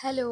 Hello!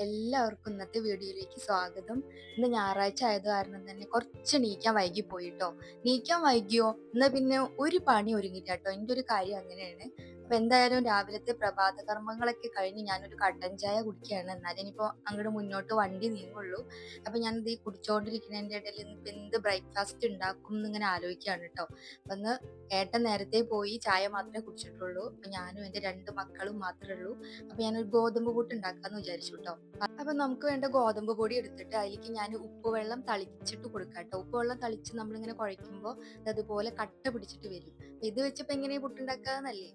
എല്ലാവർക്കും ഇന്നത്തെ വീഡിയോയിലേക്ക് സ്വാഗതം. ഇന്ന് ഞായറാഴ്ച ആയത് കാരണം തന്നെ കുറച്ച് എണീക്കാൻ വൈകിപ്പോയിട്ടോ. എണീക്കാൻ വൈകിയോ? എന്നാ പിന്നെ ഒരു പണി ഒരുങ്ങില്ലാട്ടോ. എൻ്റെ ഒരു കാര്യം അങ്ങനെയാണ്. അപ്പൊ എന്തായാലും രാവിലത്തെ പ്രഭാത കർമ്മങ്ങളൊക്കെ കഴിഞ്ഞ് ഞാനൊരു കട്ടൻ ചായ കുടിക്കുകയാണ്. എന്നാലേ ഇനിയിപ്പോ അങ്ങട് മുന്നോട്ട് വണ്ടി നീങ്ങുള്ളൂ. അപ്പൊ ഞാനിത് ഈ കുടിച്ചോണ്ടിരിക്കുന്നതിന്റെ ഇടയിൽ ഇന്നിപ്പോ എന്ത് ബ്രേക്ക്ഫാസ്റ്റ് ഉണ്ടാക്കും എന്നിങ്ങനെ ആലോചിക്കുകയാണ് ട്ടോ. അപ്പൊ ഇന്ന് ഏട്ടൻ നേരത്തെ പോയി ചായ മാത്രമേ കുടിച്ചിട്ടുള്ളൂ. അപ്പൊ ഞാനും എൻ്റെ 2 മക്കളും മാത്രമേ ഉള്ളൂ. അപ്പൊ ഞാനൊരു ഗോതമ്പ് പുട്ട് ഉണ്ടാക്കാന്ന് വിചാരിച്ചു ട്ടോ. അപ്പൊ നമുക്ക് വേണ്ട ഗോതമ്പ് പൊടി എടുത്തിട്ട് അതിലേക്ക് ഞാൻ ഉപ്പുവെള്ളം തളിച്ചിട്ട് കൊടുക്കാം ട്ടോ. ഉപ്പുവെള്ളം തളിച്ച് നമ്മളിങ്ങനെ കുഴയ്ക്കുമ്പോൾ അതുപോലെ കട്ട പിടിച്ചിട്ട് വരും. ഇത് വെച്ചപ്പോ എങ്ങനെയാ പുട്ടുണ്ടാക്കാന്നല്ലേ?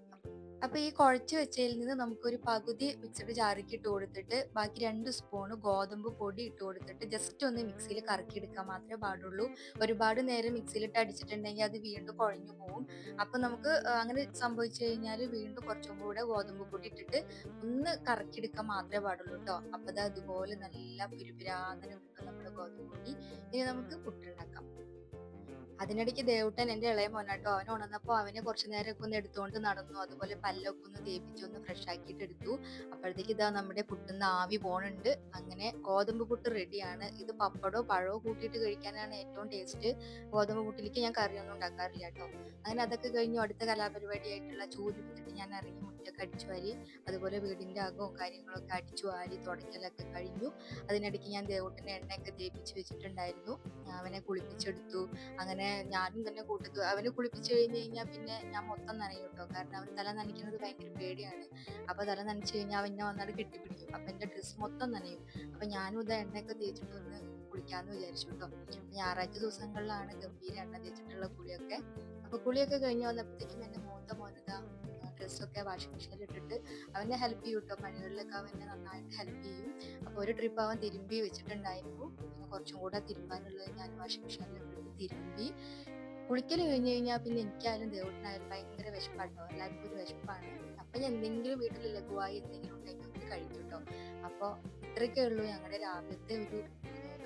അപ്പൊ ഈ കുഴച്ച് വെച്ചതിൽ നിന്ന് നമുക്കൊരു പകുതി മിക്സഡ് ജാറിലേക്ക് ഇട്ട് കൊടുത്തിട്ട് ബാക്കി 2 സ്പൂണ് ഗോതമ്പ് പൊടി ഇട്ട് കൊടുത്തിട്ട് ജസ്റ്റ് ഒന്ന് മിക്സിയിൽ കറക്കിയെടുക്കാൻ മാത്രമേ പാടുള്ളൂ. ഒരുപാട് നേരം മിക്സിയിലിട്ട് അടിച്ചിട്ടുണ്ടെങ്കിൽ അത് വീണ്ടും കുഴഞ്ഞു പോകും. അപ്പൊ നമുക്ക് അങ്ങനെ സംഭവിച്ചു കഴിഞ്ഞാൽ വീണ്ടും കുറച്ചും കൂടെ ഗോതമ്പ് പൊടി ഇട്ടിട്ട് ഒന്ന് കറക്കിയെടുക്കാൻ മാത്രമേ പാടുള്ളൂ ട്ടോ. അപ്പൊ ദാ ഇതുപോലെ നല്ല പിരുപിരാന്ന് കിട്ടും നമ്മുടെ ഗോതമ്പ് പൊടി. ഇനി നമുക്ക് പുട്ടുണ്ടാക്കാം. അതിനിടയ്ക്ക് ദേവുട്ടൻ എൻ്റെ ഇളയ മോനാട്ടോ. അവൻ ഉണർന്നപ്പോൾ അവനെ കുറച്ചു നേരമൊക്കെ ഒന്ന് എടുത്തുകൊണ്ട് നടന്നു. അതുപോലെ പല്ലൊക്കെ ഒന്ന് തേപ്പിച്ച് ഒന്ന് ഫ്രഷ് ആക്കിയിട്ട് എടുത്തു. അപ്പോഴത്തേക്ക് ഇതാ നമ്മുടെ പുട്ടുന്ന് ആവി പോണുണ്ട്. അങ്ങനെ ഗോതമ്പ് പുട്ട് റെഡിയാണ്. ഇത് പപ്പടോ പഴമോ കൂട്ടിയിട്ട് കഴിക്കാനാണ് ഏറ്റവും ടേസ്റ്റ്. ഗോതമ്പ് പുട്ടിലേക്ക് ഞാൻ കറിയൊന്നും ഉണ്ടാക്കാറില്ല കേട്ടോ. അങ്ങനെ അതൊക്കെ കഴിഞ്ഞു അടുത്ത കലാപരിപാടിയായിട്ടുള്ള ചൂലെടുത്തിട്ട് ഞാൻ ഇറങ്ങി മുറ്റൊക്കെ അടിച്ചു വാരി. അതുപോലെ വീടിൻ്റെ അകവും കാര്യങ്ങളൊക്കെ അടിച്ചു വാരി തുടയ്ക്കലൊക്കെ കഴിഞ്ഞു. അതിനിടയ്ക്ക് ഞാൻ ദേവുട്ടനെ എണ്ണയൊക്കെ തേപ്പിച്ച് വെച്ചിട്ടുണ്ടായിരുന്നു. അവനെ കുളിപ്പിച്ചെടുത്തു. അങ്ങനെ ഞാനും തന്നെ കൂട്ടത്തു അവനെ കുളിപ്പിച്ച് കഴിഞ്ഞ് കഴിഞ്ഞാൽ പിന്നെ ഞാൻ മൊത്തം നനയും കേട്ടോ. കാരണം അവൻ തല നനയ്ക്കുന്നത് ഭയങ്കര പേടിയാണ്. അപ്പൊ തല നനച്ച് കഴിഞ്ഞാൽ അവൻ എന്നെ വന്നിട്ട് കെട്ടിപ്പിടിക്കും. അപ്പൊ എന്റെ ഡ്രസ്സ് മൊത്തം നനയും. അപ്പൊ ഞാനും ഇത് എണ്ണയൊക്കെ തേച്ചിട്ട് ഒന്ന് കുളിക്കാന്ന് വിചാരിച്ചു കേട്ടോ. ഞായറാഴ്ച ദിവസങ്ങളിലാണ് ഗംഭീര എണ്ണ തേച്ചിട്ടുള്ള കുളിയൊക്കെ. അപ്പൊ കുളിയൊക്കെ കഴിഞ്ഞ് വന്നപ്പോഴത്തേക്കും എന്റെ മൂത്ത മോനിതാ ഡ്രസ്സൊക്കെ വാഷിംഗ് മെഷീനിൽ ഇട്ടിട്ട് അവനെ ഹെൽപ്പ് ചെയ്യും കേട്ടോ. പണികളിലൊക്കെ അവനെ നന്നായിട്ട് ഹെൽപ്പ് ചെയ്യും. അപ്പൊ ഒരു ട്രിപ്പ് അവൻ തിരുമ്പി വെച്ചിട്ടുണ്ടായിരുന്നു. പിന്നെ കുറച്ചും കൂടെ തിരുമ്പാനുള്ളത് ഞാൻ വാഷിംഗ് മെഷീനിൽ ഇട്ടിട്ട് തിരുമ്പി. കുളിക്കൽ കഴിഞ്ഞ് കഴിഞ്ഞാൽ പിന്നെ എനിക്കായാലും ദേവട്ടനായാലും ഭയങ്കര വിശപ്പാട്ടോ. എല്ലാവർക്കും ഒരു വിശപ്പാണ്. അപ്പൊ ഞാൻ എന്തെങ്കിലും വീട്ടിൽ ലഘുവായി എന്തെങ്കിലും ഉണ്ടെങ്കിൽ ഒന്ന് കഴിക്കും കേട്ടോ. അപ്പോൾ ഇത്രയൊക്കെ ഉള്ളൂ ഞങ്ങളുടെ രാവിലത്തെ ഒരു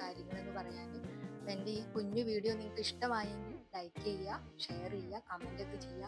കാര്യങ്ങളെന്ന് പറയാൻ. അപ്പം എൻ്റെ ഈ കുഞ്ഞു വീഡിയോ നിങ്ങൾക്ക് ഇഷ്ടമായെങ്കിൽ ലൈക്ക് ചെയ്യുക, ഷെയർ ചെയ്യുക, കമൻ്റ് ഒക്കെ ചെയ്യുക.